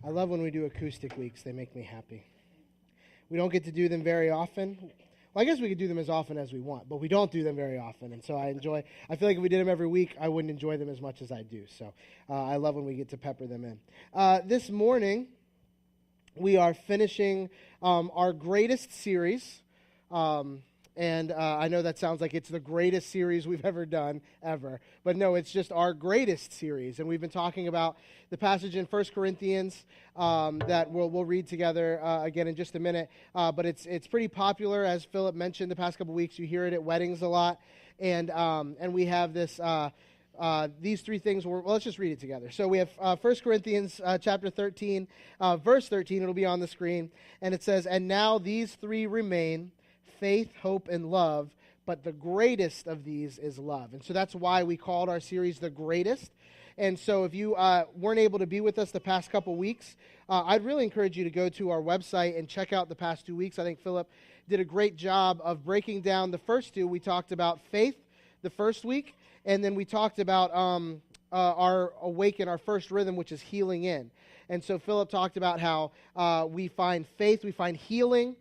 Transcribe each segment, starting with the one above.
I love when we do acoustic weeks. They make me happy. We don't get to do them very often. Well, I guess we could do them as often as we want, but we don't do them very often. And so I feel like if we did them every week, I wouldn't enjoy them as much as I do. So I love when we get to pepper them in. This morning, we are finishing our greatest series. And I know that sounds like it's the greatest series we've ever done, ever. But no, it's just our greatest series. And we've been talking about the passage in 1 Corinthians that we'll read together again in just a minute. But it's pretty popular, as Philip mentioned the past couple weeks. You hear it at weddings a lot. And we have this these three things. Well, let's just read it together. So we have 1 Corinthians chapter 13, verse 13. It'll be on the screen. And it says, "And now these three remain, faith, hope, and love, but the greatest of these is love." And so that's why we called our series The Greatest. And so if you weren't able to be with us the past couple weeks, I'd really encourage you to go to our website and check out the past 2 weeks. I think Philip did a great job of breaking down the first two. We talked about faith the first week, and then we talked about our Awaken, our first rhythm, which is healing in. And so Philip talked about how we find faith, we find healing,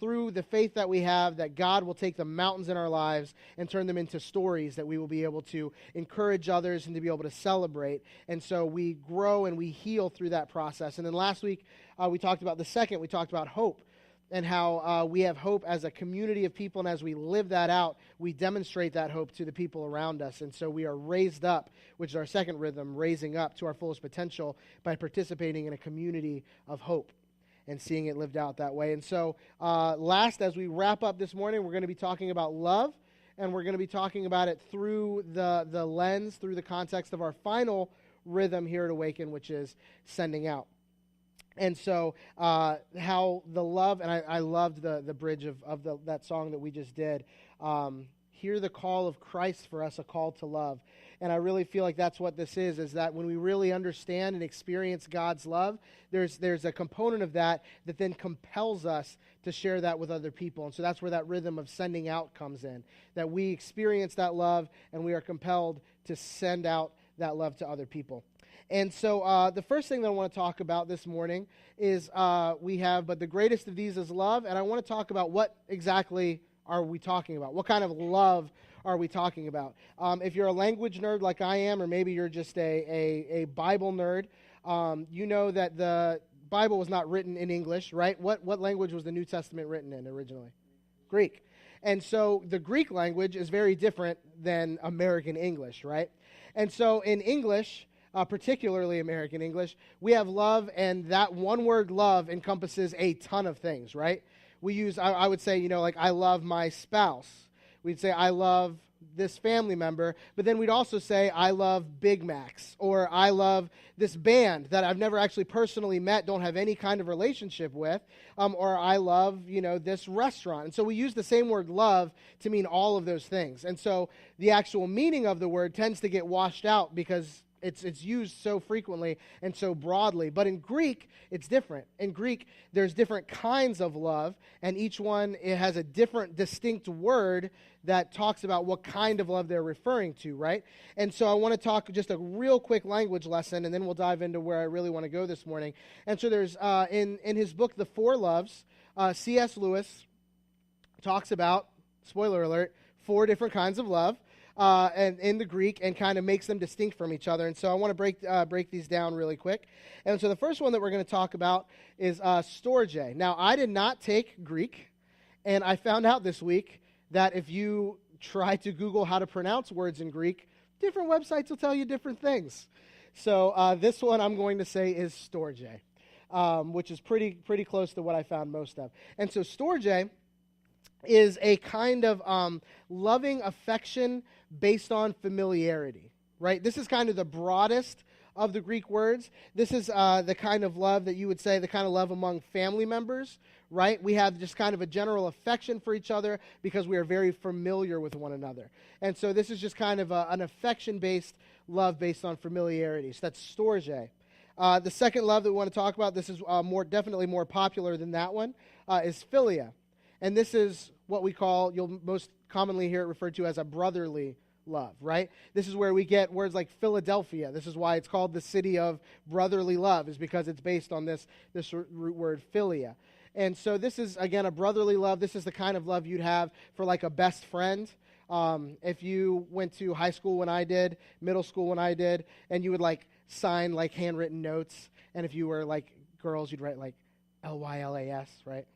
through the faith that we have, that God will take the mountains in our lives and turn them into stories that we will be able to encourage others and to be able to celebrate. And so we grow and we heal through that process. And then last week, we talked about the second. We talked about hope and how we have hope as a community of people. And as we live that out, we demonstrate that hope to the people around us. And so we are raised up, which is our second rhythm, raising up to our fullest potential by participating in a community of hope and seeing it lived out that way. And so last, as we wrap up this morning, we're going to be talking about love, and we're going to be talking about it through the lens, through the context of our final rhythm here at Awaken, which is sending out. And so how the love, and I loved the bridge of that song that we just did, hear the call of Christ for us, a call to love. And I really feel like that's what this is that when we really understand and experience God's love, there's a component of that then compels us to share that with other people. And so that's where that rhythm of sending out comes in, that we experience that love and we are compelled to send out that love to other people. And so the first thing that I want to talk about this morning is but the greatest of these is love. And I want to talk about what exactly are we talking about? What kind of love are we talking about? If you're a language nerd like I am, or maybe you're just a Bible nerd, you know that the Bible was not written in English, right? What language was the New Testament written in originally? Greek. And so the Greek language is very different than American English, right? And so in English, particularly American English, we have love, and that one word love encompasses a ton of things, right? We use, I would say, like I love my spouse. We'd say I love this family member, but then we'd also say I love Big Macs, or I love this band that I've never actually personally met, don't have any kind of relationship with, or I love, this restaurant. And so we use the same word love to mean all of those things. And so the actual meaning of the word tends to get washed out because it's used so frequently and so broadly. But in Greek, it's different. In Greek, there's different kinds of love, and each one it has a different, distinct word that talks about what kind of love they're referring to, right? And so I want to talk just a real quick language lesson, and then we'll dive into where I really want to go this morning. And so there's, in his book, The Four Loves, C.S. Lewis talks about, spoiler alert, 4 different kinds of love. And in the Greek, and kind of makes them distinct from each other. And so I want to break these down really quick. And so the first one that we're going to talk about is storge. Now, I did not take Greek, and I found out this week that if you try to Google how to pronounce words in Greek, different websites will tell you different things. So this one I'm going to say is storge, which is pretty close to what I found most of. And so storge is a kind of loving affection based on familiarity, right? This is kind of the broadest of the Greek words. This is the kind of love that you would say, the kind of love among family members, right? We have just kind of a general affection for each other because we are very familiar with one another. And so this is just kind of an affection-based love based on familiarity. So that's storge. The second love that we want to talk about, this is definitely more popular than that one, is philia. And this is what we call, you'll most commonly hear it referred to as a brotherly love, right? This is where we get words like Philadelphia. This is why it's called the city of brotherly love, is because it's based on this root word philia. And so this is, again, a brotherly love. This is the kind of love you'd have for like a best friend. If you went to high school when I did, middle school when I did, and you would like sign like handwritten notes, and if you were like girls, you'd write like Lylas, right?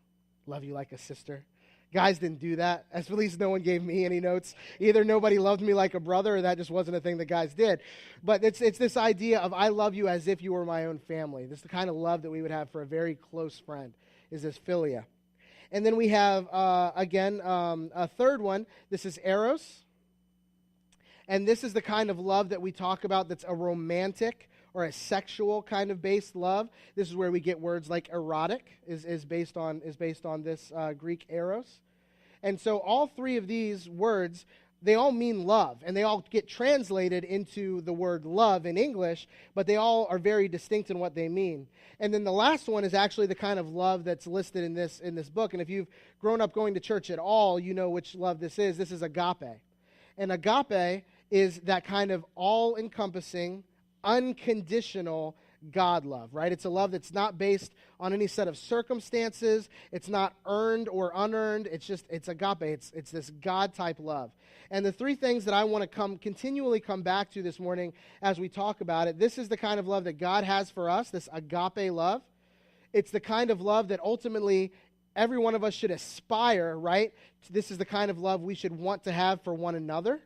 Love you like a sister. Guys didn't do that. At least no one gave me any notes. Either nobody loved me like a brother, or that just wasn't a thing that guys did. But it's this idea of I love you as if you were my own family. This is the kind of love that we would have for a very close friend, is this philia. And then we have, a third one. This is eros. And this is the kind of love that we talk about that's a romantic or a sexual kind of based love. This is where we get words like erotic is based on this Greek eros. And so all three of these words, they all mean love, and they all get translated into the word love in English, but they all are very distinct in what they mean. And then the last one is actually the kind of love that's listed in this book. And if you've grown up going to church at all, you know which love this is. This is agape. And agape is that kind of all-encompassing, unconditional God love, right? It's a love that's not based on any set of circumstances. It's not earned or unearned. It's agape. It's this God-type love. And the three things that I want to continually come back to this morning as we talk about it, this is the kind of love that God has for us, this agape love. It's the kind of love that ultimately every one of us should aspire, right? This is the kind of love we should want to have for one another.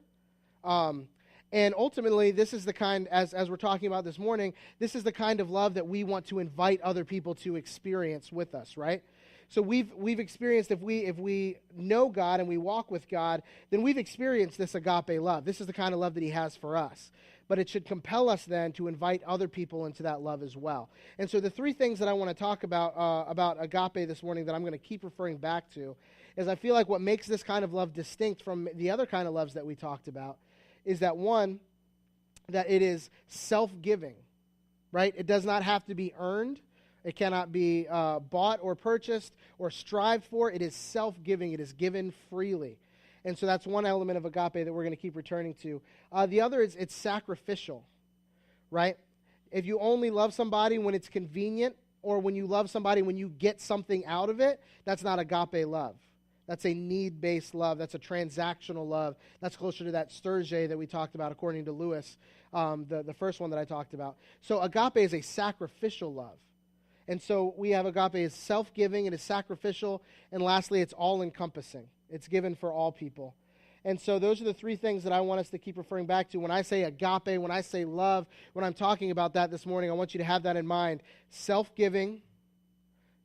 And ultimately, this is the kind, as we're talking about this morning, this is the kind of love that we want to invite other people to experience with us, right? So we've experienced, if we know God and we walk with God, then we've experienced this agape love. This is the kind of love that he has for us. But it should compel us then to invite other people into that love as well. And so the three things that I want to talk about agape this morning that I'm going to keep referring back to is I feel like what makes this kind of love distinct from the other kind of loves that we talked about is that, one, that it is self-giving, right? It does not have to be earned. It cannot be bought or purchased or strived for. It is self-giving. It is given freely. And so that's one element of agape that we're going to keep returning to. The other is it's sacrificial, right? If you only love somebody when it's convenient, or when you love somebody when you get something out of it, that's not agape love. That's a need-based love. That's a transactional love. That's closer to that storge that we talked about according to Lewis, the first one that I talked about. So agape is a sacrificial love. And so we have agape is self-giving, it is sacrificial, and lastly, it's all-encompassing. It's given for all people. And so those are the three things that I want us to keep referring back to. When I say agape, when I say love, when I'm talking about that this morning, I want you to have that in mind. Self-giving,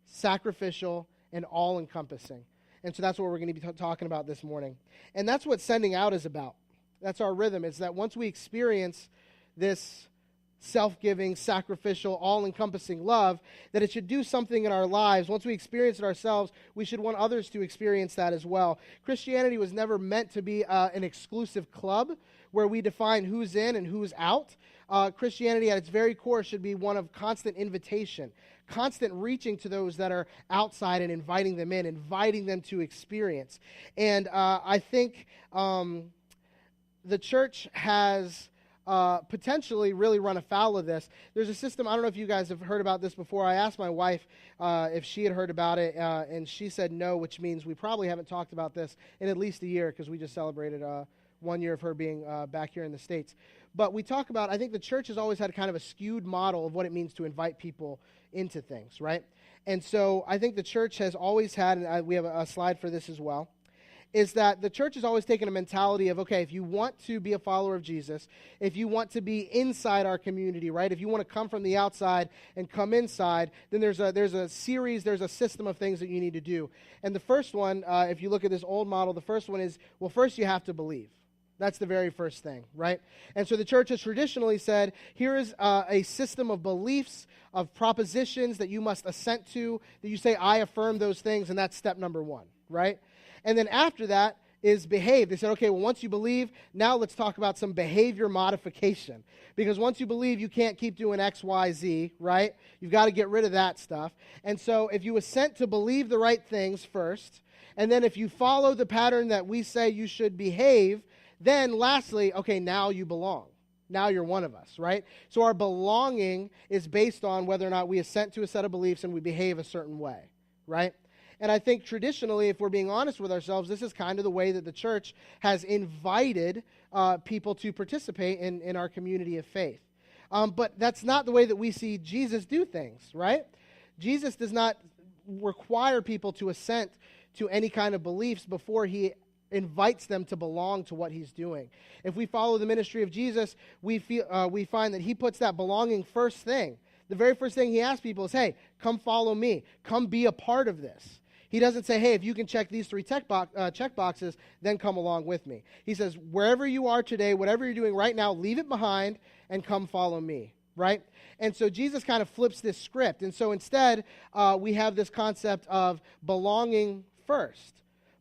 sacrificial, and all-encompassing. And so that's what we're going to be talking about this morning. And that's what sending out is about. That's our rhythm. It's that once we experience this self-giving, sacrificial, all-encompassing love, that it should do something in our lives. Once we experience it ourselves, we should want others to experience that as well. Christianity was never meant to be an exclusive club where we define who's in and who's out. Christianity at its very core should be one of constant invitation, constant reaching to those that are outside and inviting them in, inviting them to experience. And I think the church has potentially really run afoul of this. There's a system, I don't know if you guys have heard about this before. I asked my wife if she had heard about it, and she said no, which means we probably haven't talked about this in at least a year, because we just celebrated 1 year of her being back here in the States. But we talk about, I think the church has always had kind of a skewed model of what it means to invite people into things, right? And so I think the church has always had, and we have a slide for this as well, is that the church has always taken a mentality of, okay, if you want to be a follower of Jesus, if you want to be inside our community, right, if you want to come from the outside and come inside, then there's a system of things that you need to do. And the first one, if you look at this old model, the first one is, well, first you have to believe. That's the very first thing, right? And so the church has traditionally said, here is a system of beliefs, of propositions that you must assent to, that you say, I affirm those things, and that's step number one, right? And then after that is behave. They said, okay, well, once you believe, now let's talk about some behavior modification. Because once you believe, you can't keep doing X, Y, Z, right? You've got to get rid of that stuff. And so if you assent to believe the right things first, and then if you follow the pattern that we say you should behave, Then lastly, okay, now you belong. Now you're one of us, right? So our belonging is based on whether or not we assent to a set of beliefs and we behave a certain way, right? And I think traditionally, if we're being honest with ourselves, this is kind of the way that the church has invited people to participate in our community of faith. But that's not the way that we see Jesus do things, right? Jesus does not require people to assent to any kind of beliefs before he invites them to belong to what he's doing. If we follow the ministry of Jesus, we find that he puts that belonging first thing. The very first thing he asks people is, hey, come follow me. Come be a part of this. He doesn't say, hey, if you can check these 3 check boxes, then come along with me. He says, wherever you are today, whatever you're doing right now, leave it behind and come follow me, right? And so Jesus kind of flips this script. And so instead, we have this concept of belonging first.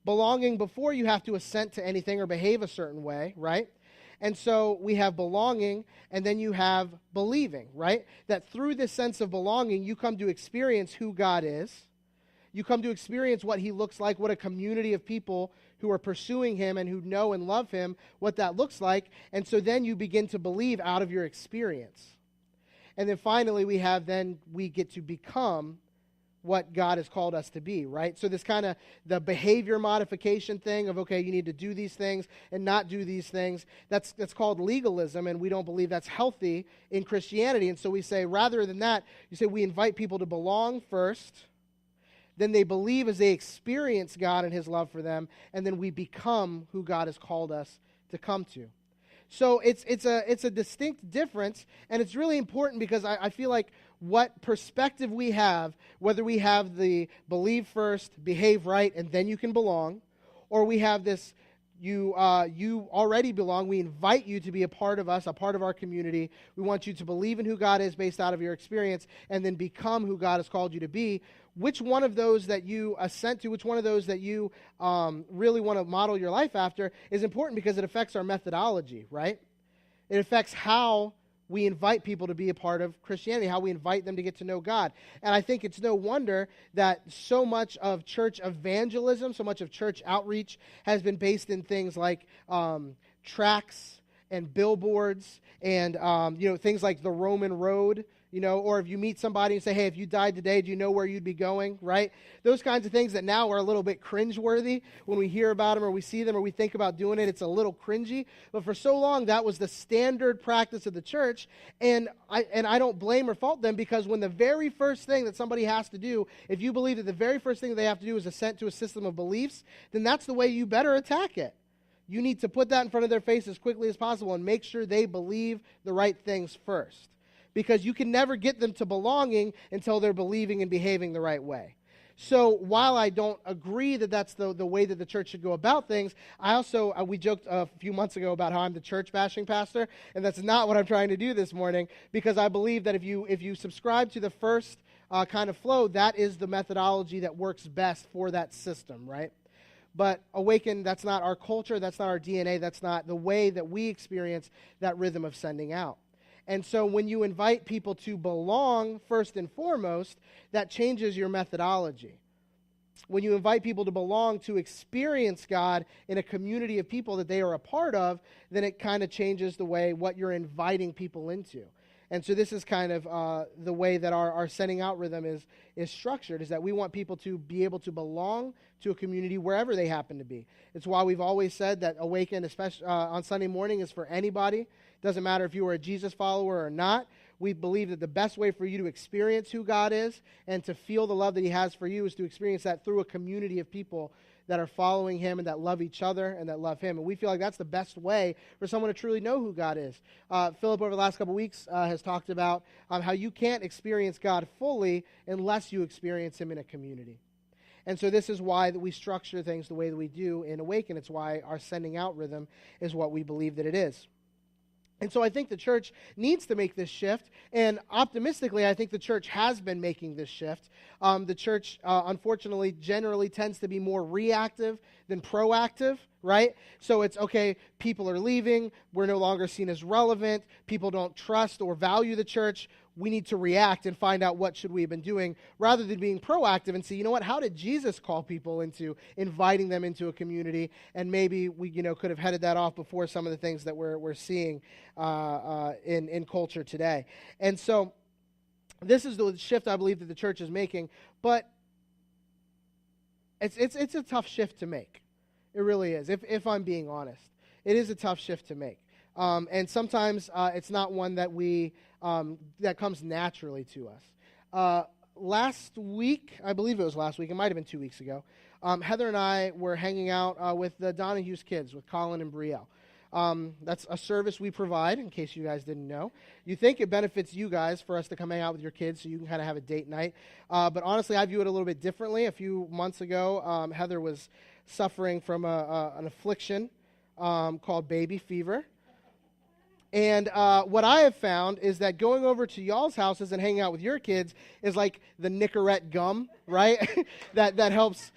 Belonging before you have to assent to anything or behave a certain way, right? And so we have belonging, and then you have believing, right? That through this sense of belonging, you come to experience who God is. You come to experience what he looks like, what a community of people who are pursuing him and who know and love him, what that looks like. And so then you begin to believe out of your experience. And then finally, we get to become what God has called us to be, right? So this kind of the behavior modification thing of, okay, you need to do these things and not do these things, that's called legalism, and we don't believe that's healthy in Christianity. And so we say, rather than that, you say we invite people to belong first, then they believe as they experience God and his love for them, and then we become who God has called us to come to. So it's a distinct difference, and it's really important because I feel like what perspective we have, whether we have the believe first, behave right, and then you can belong, or we have this you already belong. We invite you to be a part of us, a part of our community. We want you to believe in who God is based out of your experience and then become who God has called you to be. Which one of those that you assent to, which one of those that you really want to model your life after is important because it affects our methodology, right? It affects how we invite people to be a part of Christianity, how we invite them to get to know God. And I think it's no wonder that so much of church evangelism, so much of church outreach has been based in things like tracts and billboards and things like the Roman road, or if you meet somebody and say, hey, if you died today, do you know where you'd be going, right? Those kinds of things that now are a little bit cringeworthy when we hear about them or we see them or we think about doing it. It's a little cringy. But for so long, that was the standard practice of the church. And I don't blame or fault them because when the very first thing that somebody has to do, if you believe that the very first thing they have to do is assent to a system of beliefs, then that's the way you better attack it. You need to put that in front of their face as quickly as possible and make sure they believe the right things first. Because you can never get them to belonging until they're believing and behaving the right way. So while I don't agree that that's the way that the church should go about things, I also, we joked a few months ago about how I'm the church bashing pastor, and that's not what I'm trying to do this morning, because I believe that if you subscribe to the first kind of flow, that is the methodology that works best for that system, right? But Awaken, that's not our culture, that's not our DNA, that's not the way that we experience that rhythm of sending out. And so when you invite people to belong first and foremost, that changes your methodology. When you invite people to belong, to experience God in a community of people that they are a part of, then it kind of changes the way what you're inviting people into. And so this is kind of the way that our sending out rhythm is structured, is that we want people to be able to belong to a community wherever they happen to be. It's why we've always said that Awaken, especially on Sunday morning, is for anybody. Doesn't matter if you are a Jesus follower or not. We believe that the best way for you to experience who God is and to feel the love that he has for you is to experience that through a community of people that are following him and that love each other and that love him. And we feel like that's the best way for someone to truly know who God is. Philip, over the last couple of weeks, has talked about how you can't experience God fully unless you experience him in a community. And so this is why that we structure things the way that we do in Awaken. It's why our sending out rhythm is what we believe that it is. And so I think the church needs to make this shift, and optimistically, I think the church has been making this shift. The church, unfortunately, generally tends to be more reactive than proactive, right? So it's, okay, people are leaving, we're no longer seen as relevant, people don't trust or value the church, we need to react and find out what should we have been doing, rather than being proactive and say, you know what, how did Jesus call people into inviting them into a community? And maybe we, could have headed that off before some of the things that we're seeing in culture today. And so this is the shift I believe that the church is making, but it's a tough shift to make. It really is, if I'm being honest. It is a tough shift to make. And sometimes it's not one that that comes naturally to us. Last week, I believe it was last week, it might have been 2 weeks ago, Heather and I were hanging out with the Donahue's kids, with Colin and Brielle. That's a service we provide, in case you guys didn't know. You think it benefits you guys for us to come hang out with your kids so you can kind of have a date night. But honestly, I view it a little bit differently. A few months ago, Heather was suffering from an affliction called baby fever. And what I have found is that going over to y'all's houses and hanging out with your kids is like the Nicorette gum, right? that helps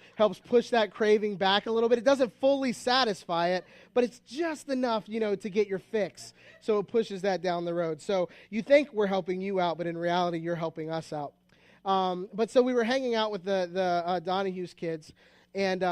push that craving back a little bit. It doesn't fully satisfy it, but it's just enough, to get your fix. So it pushes that down the road. So you think we're helping you out, but in reality, you're helping us out. But so we were hanging out with the Donahue's kids, and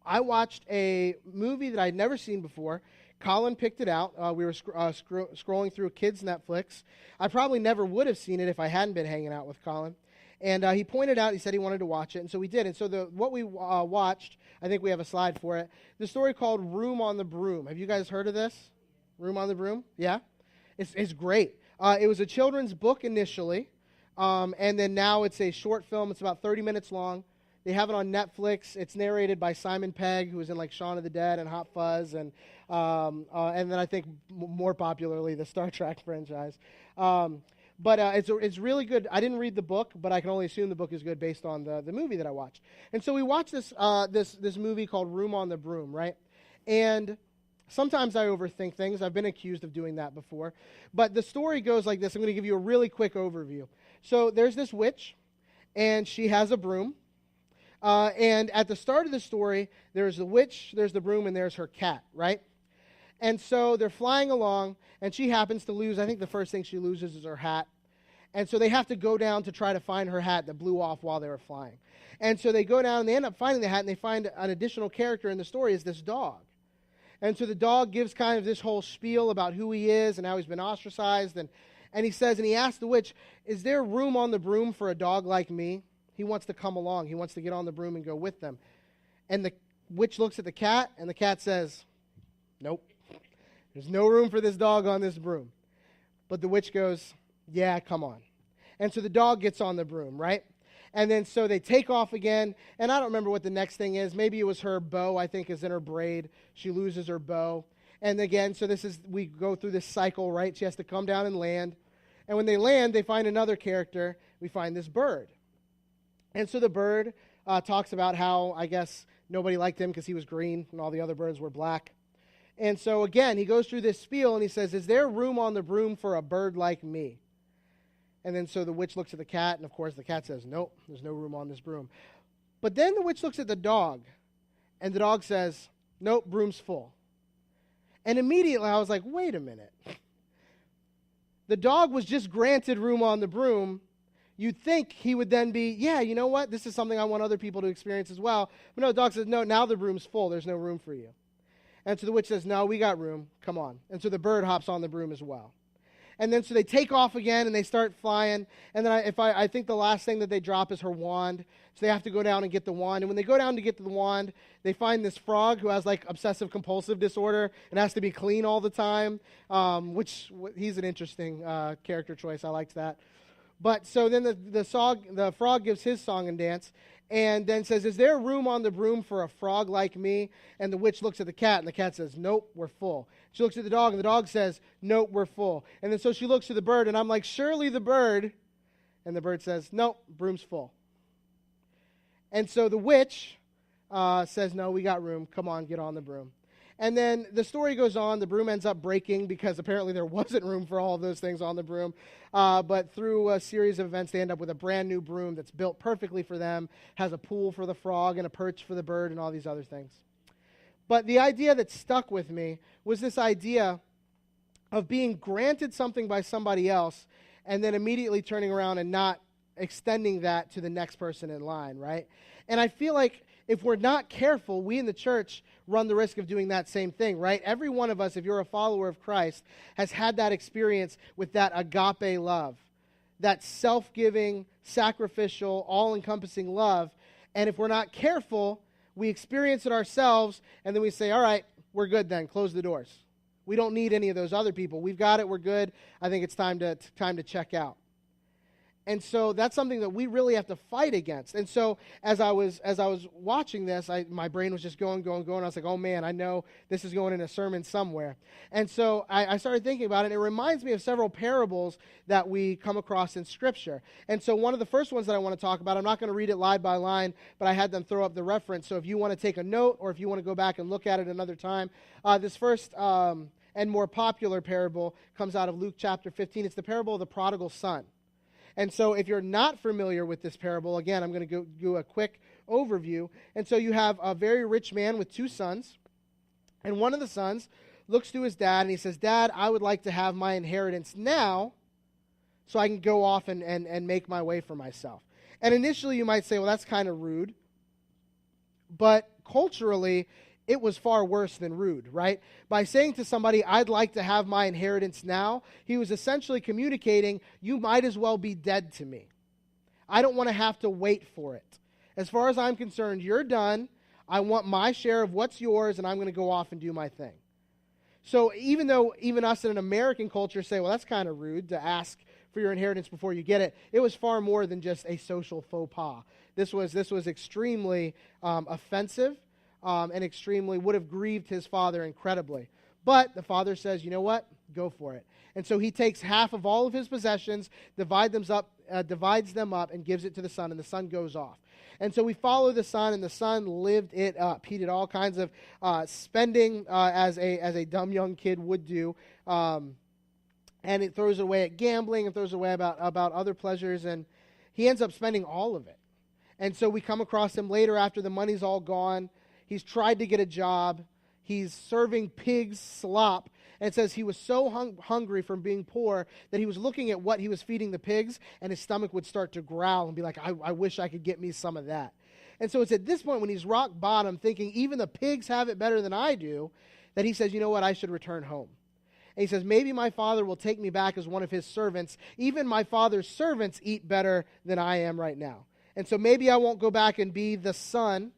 I watched a movie that I'd never seen before. Colin picked it out. We were scrolling through kids' Netflix. I probably never would have seen it if I hadn't been hanging out with Colin. And he pointed out, he said he wanted to watch it, and so we did. And so what we watched, I think we have a slide for it, the story called Room on the Broom. Have you guys heard of this? Room on the Broom? Yeah? It's great. It was a children's book initially, and then now it's a short film. It's about 30 minutes long. They have it on Netflix. It's narrated by Simon Pegg, who was in like Shaun of the Dead and Hot Fuzz, and then I think more popularly the Star Trek franchise. But it's really good. I didn't read the book, but I can only assume the book is good based on the movie that I watched. And so we watched this movie called Room on the Broom, right? And sometimes I overthink things. I've been accused of doing that before. But the story goes like this. I'm going to give you a really quick overview. So there's this witch, and she has a broom. And at the start of the story, there's the witch, there's the broom, and there's her cat, right? And so they're flying along, and she happens to lose, I think the first thing she loses is her hat. And so they have to go down to try to find her hat that blew off while they were flying. And so they go down, and they end up finding the hat, and they find an additional character in the story is this dog. And so the dog gives kind of this whole spiel about who he is and how he's been ostracized. And he says, and he asks the witch, is there room on the broom for a dog like me? He wants to come along. He wants to get on the broom and go with them. And the witch looks at the cat, and the cat says, nope. There's no room for this dog on this broom. But the witch goes, yeah, come on. And so the dog gets on the broom, right? And then so they take off again, and I don't remember what the next thing is. Maybe it was her bow, I think, is in her braid. She loses her bow. And again, so we go through this cycle, right? She has to come down and land. And when they land, they find another character. We find this bird. And so the bird talks about how, I guess, nobody liked him because he was green and all the other birds were black. And so, again, he goes through this spiel and he says, is there room on the broom for a bird like me? And then so the witch looks at the cat, and of course the cat says, nope, there's no room on this broom. But then the witch looks at the dog, and the dog says, nope, broom's full. And immediately I was like, wait a minute. The dog was just granted room on the broom. You'd think he would then be, yeah, you know what? This is something I want other people to experience as well. But no, the dog says, no, now the broom's full. There's no room for you. And so the witch says, no, we got room. Come on. And so the bird hops on the broom as well. And then so they take off again, and they start flying. And then I think the last thing that they drop is her wand. So they have to go down and get the wand. And when they go down to get the wand, they find this frog who has like obsessive-compulsive disorder and has to be clean all the time, which he's an interesting character choice. I liked that. But so then the frog gives his song and dance, and then says, is there room on the broom for a frog like me? And the witch looks at the cat, and the cat says, nope, we're full. She looks at the dog, and the dog says, nope, we're full. And then so she looks to the bird, and I'm like, surely the bird. And the bird says, nope, broom's full. And so the witch says, no, we got room. Come on, get on the broom. And then the story goes on. The broom ends up breaking because apparently there wasn't room for all of those things on the broom. But through a series of events, they end up with a brand new broom that's built perfectly for them, has a pool for the frog and a perch for the bird and all these other things. But the idea that stuck with me was this idea of being granted something by somebody else and then immediately turning around and not extending that to the next person in line, right? And I feel like if we're not careful, we in the church run the risk of doing that same thing, right? Every one of us, if you're a follower of Christ, has had that experience with that agape love, that self-giving, sacrificial, all-encompassing love. And if we're not careful, we experience it ourselves, and then we say, all right, we're good then, close the doors. We don't need any of those other people. We've got it, we're good. I think it's time to check out. And so that's something that we really have to fight against. And so as I was watching this, my brain was just going. I was like, oh man, I know this is going in a sermon somewhere. And so I started thinking about it. It reminds me of several parables that we come across in Scripture. And so one of the first ones that I want to talk about, I'm not going to read it line by line, but I had them throw up the reference. So if you want to take a note or if you want to go back and look at it another time, this first and more popular parable comes out of Luke chapter 15. It's the parable of the prodigal son. And so if you're not familiar with this parable, again, I'm going to do a quick overview. And so you have a very rich man with two sons. And one of the sons looks to his dad and he says, Dad, I would like to have my inheritance now so I can go off and make my way for myself. And initially you might say, well, that's kind of rude. But culturally, it was far worse than rude, right? By saying to somebody, I'd like to have my inheritance now, he was essentially communicating, you might as well be dead to me. I don't want to have to wait for it. As far as I'm concerned, you're done. I want my share of what's yours, and I'm going to go off and do my thing. So even us in an American culture say, well, that's kind of rude to ask for your inheritance before you get it, it was far more than just a social faux pas. This was extremely offensive. And extremely would have grieved his father incredibly. But the father says, you know what? Go for it. And so he takes half of all of his possessions, divides them up, and gives it to the son, and the son goes off. And so we follow the son, and the son lived it up. He did all kinds of spending as a dumb young kid would do. And it throws away at gambling and throws away about other pleasures, and he ends up spending all of it. And so we come across him later after the money's all gone. He's tried to get a job. He's serving pigs slop. And it says he was so hungry from being poor that he was looking at what he was feeding the pigs, and his stomach would start to growl and be like, I wish I could get me some of that. And so it's at this point when he's rock bottom, thinking even the pigs have it better than I do, that he says, you know what, I should return home. And he says, maybe my father will take me back as one of his servants. Even my father's servants eat better than I am right now. And so maybe I won't go back and be the son,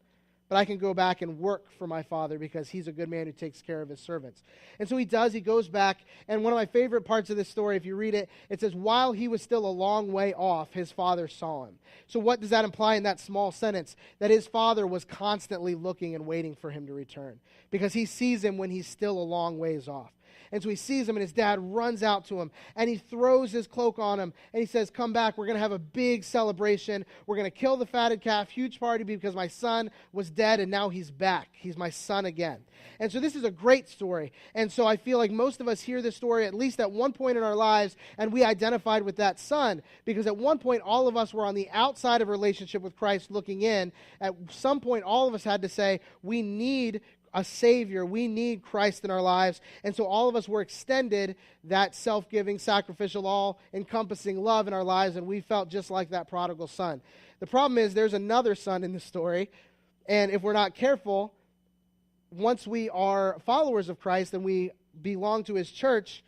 but I can go back and work for my father because he's a good man who takes care of his servants. And so he does. He goes back. And one of my favorite parts of this story, if you read it, it says, while he was still a long way off, his father saw him. So what does that imply in that small sentence? That his father was constantly looking and waiting for him to return because he sees him when he's still a long ways off. And so he sees him, and his dad runs out to him, and he throws his cloak on him, and he says, come back, we're going to have a big celebration. We're going to kill the fatted calf, huge party, because my son was dead, and now he's back. He's my son again. And so this is a great story. And so I feel like most of us hear this story at least at one point in our lives, and we identified with that son, because at one point all of us were on the outside of a relationship with Christ looking in. At some point all of us had to say, we need a Savior. We need Christ in our lives. And so all of us were extended that self-giving, sacrificial, all-encompassing love in our lives, and we felt just like that prodigal son. The problem is there's another son in the story, and if we're not careful, once we are followers of Christ and we belong to his church,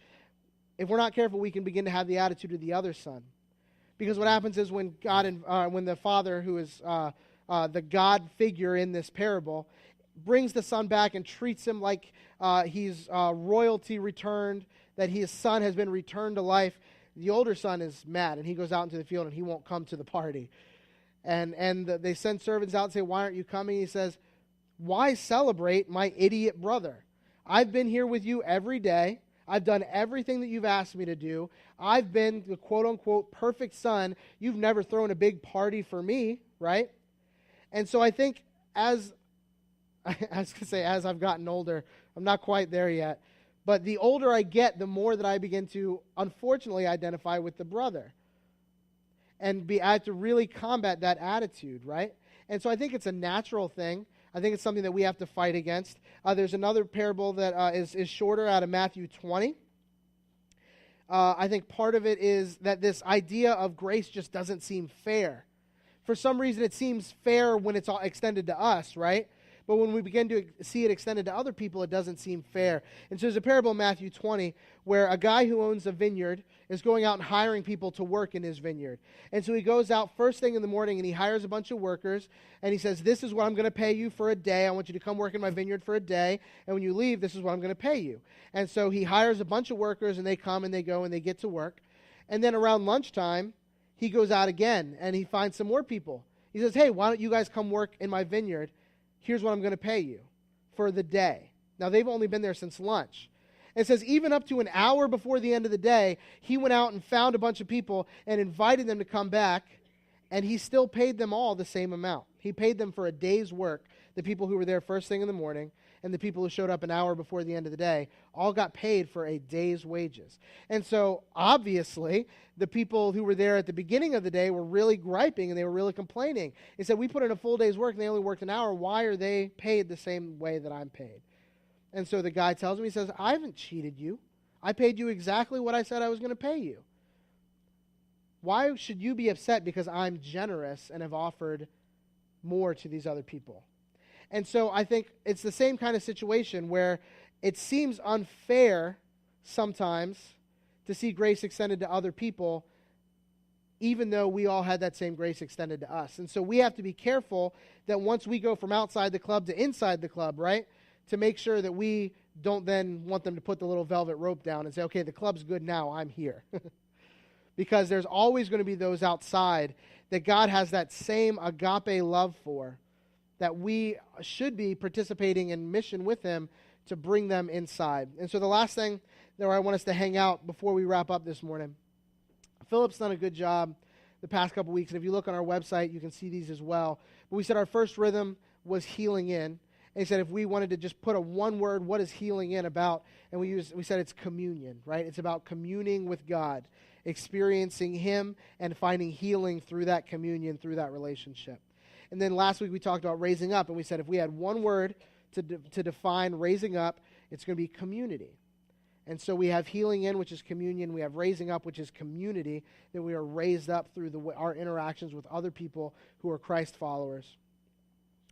if we're not careful, we can begin to have the attitude of the other son. Because what happens is when the father, who is the God figure in this parable, brings the son back and treats him like he's royalty returned, that his son has been returned to life, the older son is mad, and he goes out into the field, and he won't come to the party. And they send servants out and say, why aren't you coming? He says, why celebrate my idiot brother? I've been here with you every day. I've done everything that you've asked me to do. I've been the quote-unquote perfect son. You've never thrown a big party for me, right? And so I think as I've gotten older, I'm not quite there yet, but the older I get, the more that I begin to, unfortunately, identify with the brother. And I have to really combat that attitude, right? And so I think it's a natural thing. I think it's something that we have to fight against. There's another parable that is shorter out of Matthew 20. I think part of it is that this idea of grace just doesn't seem fair. For some reason, it seems fair when it's all extended to us, right? But when we begin to see it extended to other people, it doesn't seem fair. And so there's a parable in Matthew 20 where a guy who owns a vineyard is going out and hiring people to work in his vineyard. And so he goes out first thing in the morning and he hires a bunch of workers and he says, this is what I'm going to pay you for a day. I want you to come work in my vineyard for a day. And when you leave, this is what I'm going to pay you. And so he hires a bunch of workers and they come and they go and they get to work. And then around lunchtime, he goes out again and he finds some more people. He says, hey, why don't you guys come work in my vineyard? Here's what I'm going to pay you for the day. Now, they've only been there since lunch. It says even up to an hour before the end of the day, he went out and found a bunch of people and invited them to come back, and he still paid them all the same amount. He paid them for a day's work, the people who were there first thing in the morning, and the people who showed up an hour before the end of the day, all got paid for a day's wages. And so, obviously, the people who were there at the beginning of the day were really griping and they were really complaining. They said, we put in a full day's work and they only worked an hour. Why are they paid the same way that I'm paid? And so the guy tells him, he says, I haven't cheated you. I paid you exactly what I said I was going to pay you. Why should you be upset because I'm generous and have offered more to these other people? And so I think it's the same kind of situation where it seems unfair sometimes to see grace extended to other people, even though we all had that same grace extended to us. And so we have to be careful that once we go from outside the club to inside the club, right, to make sure that we don't then want them to put the little velvet rope down and say, okay, the club's good now, I'm here. Because there's always going to be those outside that God has that same agape love for, that we should be participating in mission with him to bring them inside. And so the last thing that I want us to hang out before we wrap up this morning, Philip's done a good job the past couple weeks, and if you look on our website, you can see these as well. But we said our first rhythm was healing in. And he said if we wanted to just put a one word, what is healing in about? And we said it's communion, right? It's about communing with God, experiencing him and finding healing through that communion, through that relationship. And then last week we talked about raising up, and we said if we had one word to define raising up, it's going to be community. And so we have healing in, which is communion. We have raising up, which is community, that we are raised up through our interactions with other people who are Christ followers.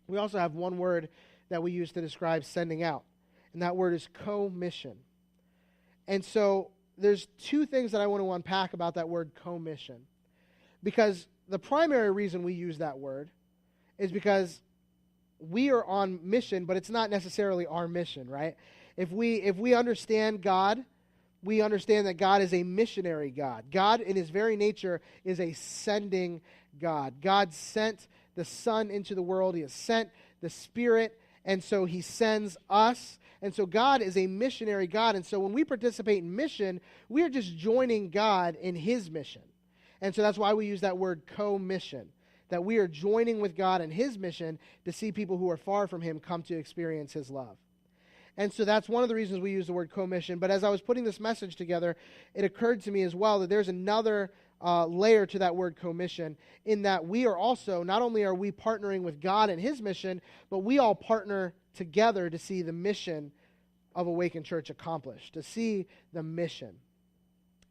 We also have one word that we use to describe sending out, and that word is co-mission. And so there's two things that I want to unpack about that word co-mission, because the primary reason we use that word is because we are on mission, but it's not necessarily our mission, right? If we understand God, we understand that God is a missionary God. God, in his very nature, is a sending God. God sent the Son into the world. He has sent the Spirit, and so he sends us. And so God is a missionary God. And so when we participate in mission, we are just joining God in his mission. And so that's why we use that word co-mission, that we are joining with God in his mission to see people who are far from him come to experience his love. And so that's one of the reasons we use the word commission. But as I was putting this message together, it occurred to me as well that there's another layer to that word commission, in that we are also, not only are we partnering with God in his mission, but we all partner together to see the mission of Awaken Church accomplished, to see the mission.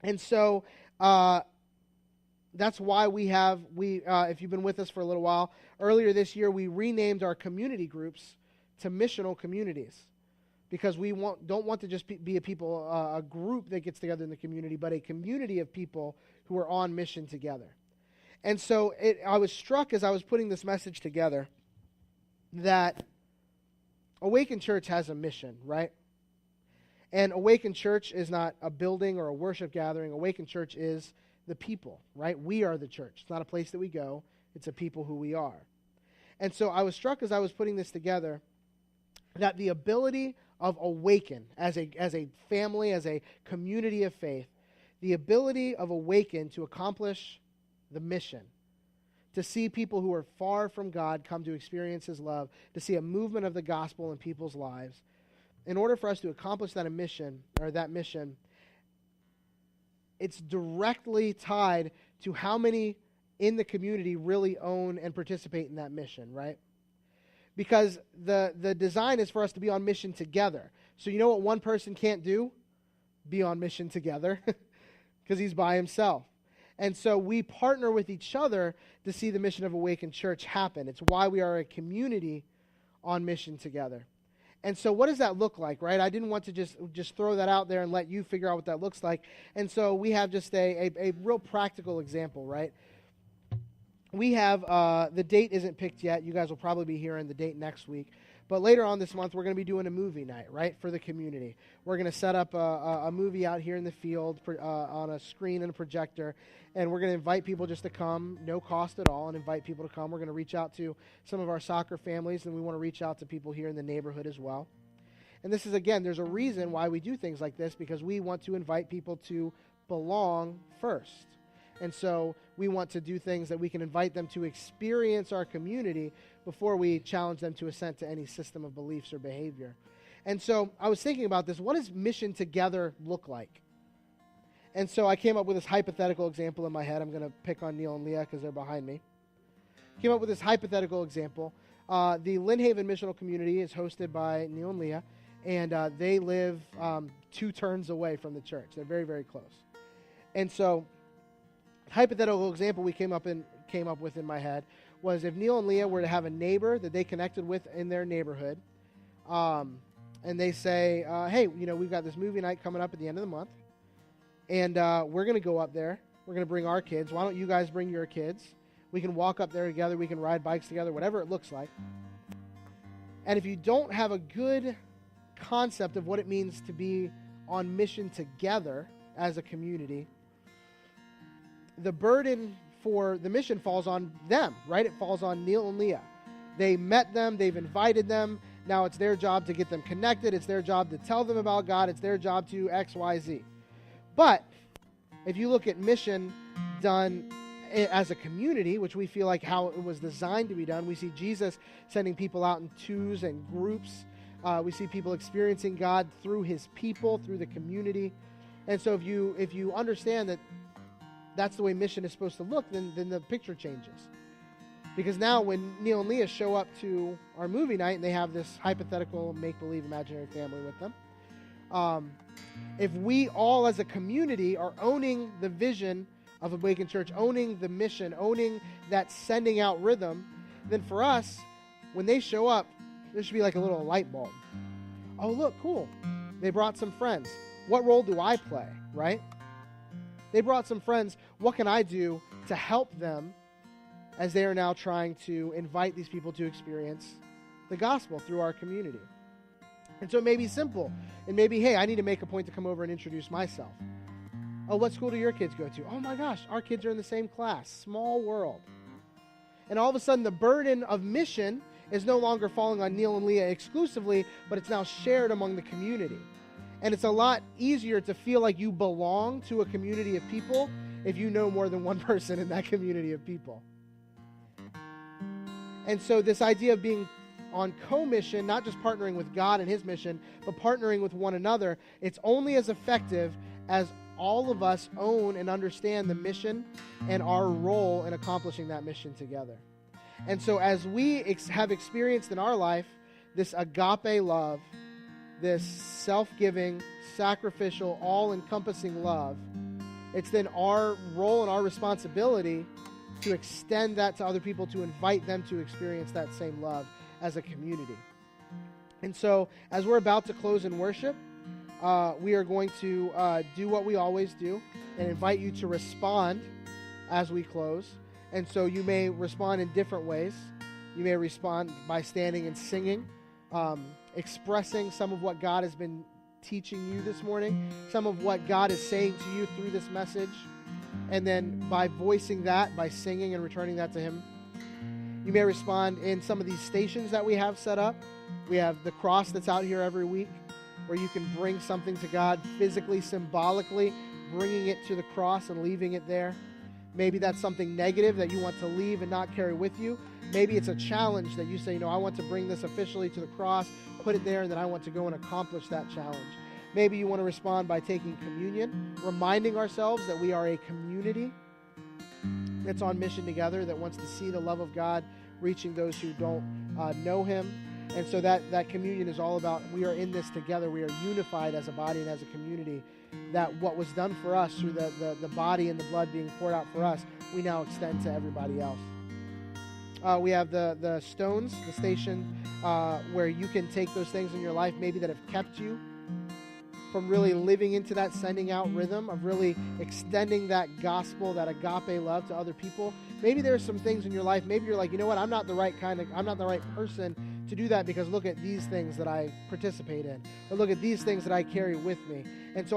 And so that's why if you've been with us for a little while, earlier this year we renamed our community groups to missional communities, because we don't want to just be a group that gets together in the community, but a community of people who are on mission together. And so I was struck as I was putting this message together that Awaken Church has a mission, right? And Awaken Church is not a building or a worship gathering. Awaken Church is the people, right? We are the church. It's not a place that we go. It's a people who we are. And so I was struck as I was putting this together that the ability of Awaken as a family, as a community of faith, the ability of Awaken to accomplish the mission, to see people who are far from God come to experience his love, to see a movement of the gospel in people's lives. In order for us to accomplish that mission, it's directly tied to how many in the community really own and participate in that mission, right? Because the design is for us to be on mission together. So you know what one person can't do? Be on mission together. because he's by himself. And so we partner with each other to see the mission of Awaken Church happen. It's why we are a community on mission together. And so what does that look like, right? I didn't want to just throw that out there and let you figure out what that looks like. And so we have just a real practical example, right? We have, the date isn't picked yet. You guys will probably be hearing the date next week. But later on this month, we're going to be doing a movie night, right, for the community. We're going to set up a movie out here in the field on a screen and a projector, and we're going to invite people just to come, no cost at all, and invite people to come. We're going to reach out to some of our soccer families, and we want to reach out to people here in the neighborhood as well. And this is, again, there's a reason why we do things like this, because we want to invite people to belong first. And so we want to do things that we can invite them to experience our community before we challenge them to assent to any system of beliefs or behavior. And so I was thinking about this. What does mission together look like? And so I came up with this hypothetical example in my head. I'm going to pick on Neil and Leah because they're behind me. Came up with this hypothetical example. The Lynn Haven Missional Community is hosted by Neil and Leah, and they live 2 turns away from the church. They're very, very close. And so hypothetical example we came up with in my head was if Neil and Leah were to have a neighbor that they connected with in their neighborhood, and they say, hey, we've got this movie night coming up at the end of the month, and we're going to go up there. We're going to bring our kids. Why don't you guys bring your kids? We can walk up there together. We can ride bikes together, whatever it looks like. And if you don't have a good concept of what it means to be on mission together as a community, the burden for the mission falls on them, right? It falls on Neil and Leah. They met them. They've invited them. Now it's their job to get them connected. It's their job to tell them about God. It's their job to X, Y, Z. But if you look at mission done as a community, which we feel like how it was designed to be done, we see Jesus sending people out in twos and groups. We see people experiencing God through his people, through the community. And so if you understand that that's the way mission is supposed to look, then the picture changes. Because now when Neil and Leah show up to our movie night and they have this hypothetical make-believe imaginary family with them, if we all as a community are owning the vision of Awaken Church, owning the mission, owning that sending out rhythm, then for us, when they show up, there should be like a little light bulb. Oh, look, cool. They brought some friends. What role do I play, right? They brought some friends. What can I do to help them as they are now trying to invite these people to experience the gospel through our community? And so it may be simple. It may be, hey, I need to make a point to come over and introduce myself. Oh, what school do your kids go to? Oh my gosh, our kids are in the same class. Small world. And all of a sudden the burden of mission is no longer falling on Neil and Leah exclusively, but it's now shared among the community. And it's a lot easier to feel like you belong to a community of people if you know more than one person in that community of people. And so this idea of being on co-mission, not just partnering with God and his mission, but partnering with one another, it's only as effective as all of us own and understand the mission and our role in accomplishing that mission together. And so as we have experienced in our life this agape love, this self-giving, sacrificial, all-encompassing love, it's then our role and our responsibility to extend that to other people, to invite them to experience that same love as a community. And so as we're about to close in worship, we are going to do what we always do and invite you to respond as we close. And so you may respond in different ways. You may respond by standing and singing, expressing some of what God has been teaching you this morning, some of what God is saying to you through this message, and then by voicing that, by singing and returning that to him. You may respond in some of these stations that we have set up. We have the cross that's out here every week, where you can bring something to God physically, symbolically, bringing it to the cross and leaving it there. Maybe that's something negative that you want to leave and not carry with you. Maybe it's a challenge that you say, I want to bring this officially to the cross, put it there, and then I want to go and accomplish that challenge. Maybe you want to respond by taking communion, reminding ourselves that we are a community that's on mission together, that wants to see the love of God reaching those who don't know him. And so that communion is all about, we are in this together. We are unified as a body and as a community, that what was done for us through the body and the blood being poured out for us, we now extend to everybody else. We have the stones, the station, where you can take those things in your life maybe that have kept you from really living into that sending out rhythm of really extending that gospel, that agape love to other people. Maybe there's some things in your life, maybe you're like, you know what, I'm not the right person to do that, because look at these things that I participate in, or look at these things that I carry with me. And so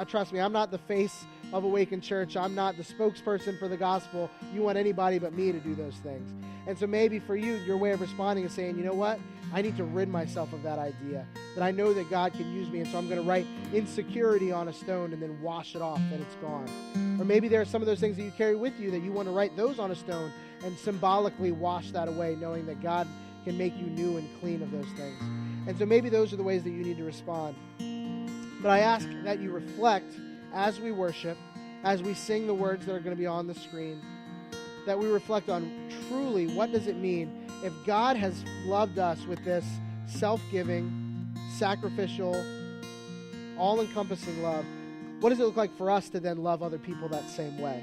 trust me, I'm not the face of Awaken Church. I'm not the spokesperson for the gospel. You want anybody but me to do those things. And so maybe for you, your way of responding is saying, you know what? I need to rid myself of that idea, that I know that God can use me, and so I'm going to write insecurity on a stone and then wash it off, and it's gone. Or maybe there are some of those things that you carry with you that you want to write those on a stone and symbolically wash that away, knowing that God can make you new and clean of those things. And so maybe those are the ways that you need to respond. But I ask that you reflect as we worship, as we sing the words that are going to be on the screen, that we reflect on truly what does it mean if God has loved us with this self-giving, sacrificial, all-encompassing love. What does it look like for us to then love other people that same way?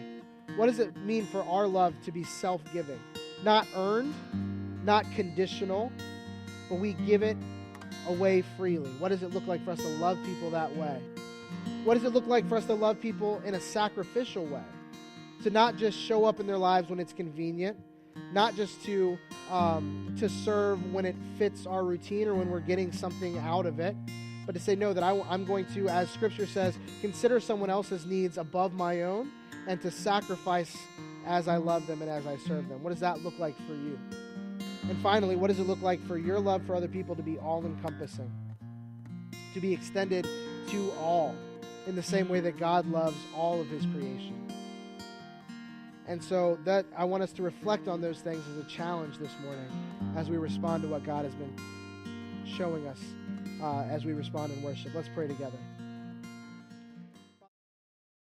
What does it mean for our love to be self-giving? Not earned, not conditional, but we give it away freely. What does it look like for us to love people that way? What does it look like for us to love people in a sacrificial way? To not just show up in their lives when it's convenient, not just to serve when it fits our routine or when we're getting something out of it, but to say, no, that I'm going to, as Scripture says, consider someone else's needs above my own, and to sacrifice as I love them and as I serve them. What does that look like for you? And finally, what does it look like for your love for other people to be all-encompassing, to be extended to all in the same way that God loves all of His creation? And so that I want us to reflect on those things as a challenge this morning as we respond to what God has been showing us as we respond in worship. Let's pray together.